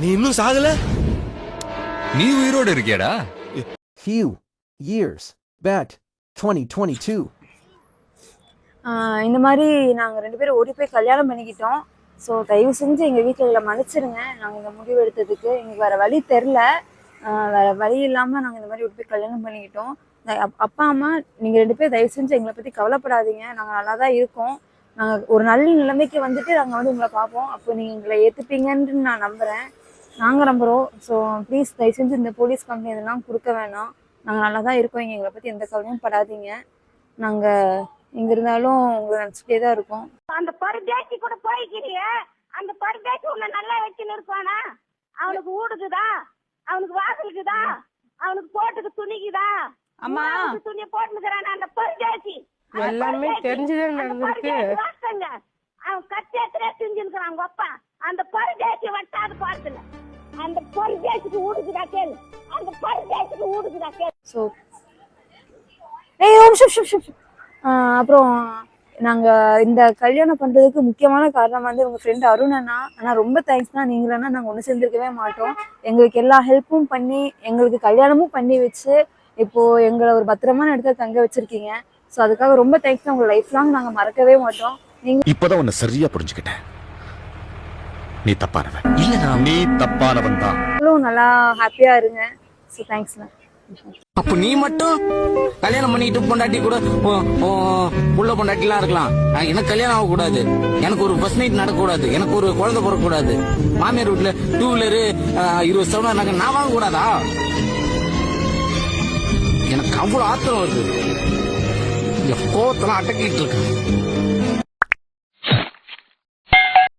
நீ இன்னும் சாகல? நீ உயிரோட இருக்கியாடா? Few years back, 2022. இந்த மாதிரி நாங்கள் 2 பேரும் ஓடி போய் கல்யாணம் பண்ணிக்கிட்டோம். ஸோ தயவு செஞ்சு எங்கள் வீட்டில் எங்களை மன்னிச்சிடுங்க. நாங்கள் இந்த முடிவு எடுத்ததுக்கு எங்களுக்கு வேறு வழி தெரில. வேறு வழி இல்லாமல் நாங்கள் இந்த மாதிரி ஓடி போய் கல்யாணம் பண்ணிக்கிட்டோம். அப்பா அம்மா நீங்கள் 2 பேர் தயவு செஞ்சு எங்களை பற்றி கவலைப்படாதீங்க. நாங்கள் நல்லா தான் இருக்கோம். நாங்கள் ஒரு நல்ல நிலைமைக்கு வந்துட்டு நாங்கள் வந்து உங்களை பார்ப்போம். அப்போ நீங்கள் எங்களை ஏற்றுப்பீங்கன்னு நான் நம்புகிறேன். நாங்கள் நம்புகிறோம். ஸோ ப்ளீஸ் தயவு செஞ்சு இந்த போலீஸ் கம்பெனி இதெல்லாம் கொடுக்க வேணாம். நாங்கள் நல்லா தான் இருக்கோம். எங்களை பற்றி எந்த கவலையும் படாதீங்க. நாங்கள் எங்கே இருந்தாலும் உங்களை நினச்சிட்டே தான் இருக்கோம். அந்த பருதேசி கூட போய்க்கிறிய, அந்த பருதேசி உன்னை நல்லா வச்சுன்னு இருப்பானா? அவனுக்கு ஊடுக்குதா, அவனுக்கு வாசலுக்குதா, அவனுக்கு போட்டுக்கு துணிக்குதா? அம்மா துணியை போட்டுக்கிறான் அந்த பருதேசி. எல்லாமே தெரிஞ்சுதான் நடந்திருக்கு. அவன் கச்சேத்திலே செஞ்சிருக்கிறான் அவங்க அப்பா. அந்த பருதேசி வட்டாது பார்த்துல அந்த பருதேசிக்கு ஊடுக்குதா கேளு, அந்த பருதேசிக்கு ஊடுக்குதா கேளு. ஸோ அப்புறம் நாங்கள் இந்த கல்யாணம் பண்ணுறதுக்கு முக்கியமான காரணம் வந்து உங்கள் ஃப்ரெண்ட் அருண் அண்ணா. ஆனால் ரொம்ப தேங்க்ஸ்ண்ணா. நீங்களா நாங்கள் ஒன்று சேர்ந்துருக்கவே மாட்டோம். எங்களுக்கு எல்லா ஹெல்ப்பும் பண்ணி எங்களுக்கு கல்யாணமும் பண்ணி வச்சு இப்போது எங்களை ஒரு பத்திரமான இடத்துல தங்க வச்சுருக்கீங்க. ஸோ அதுக்காக ரொம்ப தேங்க்ஸ்ண்ணா. உங்கள் லைஃப் லாங் நாங்கள் மறக்கவே மாட்டோம். நீங்கள் இப்போதான் உன்னை சரியா புரிஞ்சுக்கிட்டேன். நீ தப்பானவன் இல்ல, நீ தப்பானவன் தான். நல்லா ஹாப்பியாக இருங்க. ஸோ தேங்க்ஸ்ண்ணா. அப்ப நீ மட்டும் கல்யாணம் பண்ணிட்டு பொண்டாட்டி கூட உள்ள பொண்டாட்டிலாம் இருக்கலாம். எனக்கு கல்யாணம் ஆக கூடாது, எனக்கு ஒரு ஃபர்ஸ்ட் நைட் நடக்க கூடாது, எனக்கு ஒரு குழந்தை பிறக்க கூடாது, மாமியார் வீட்டுல 2 வீலரு 20 சவரம் நான் வாங்க கூடாதா? எனக்கு அவ்வளவு ஆத்திரம் வருது. கோவத்தெல்லாம் அடக்கிட்டு இருக்கேன்.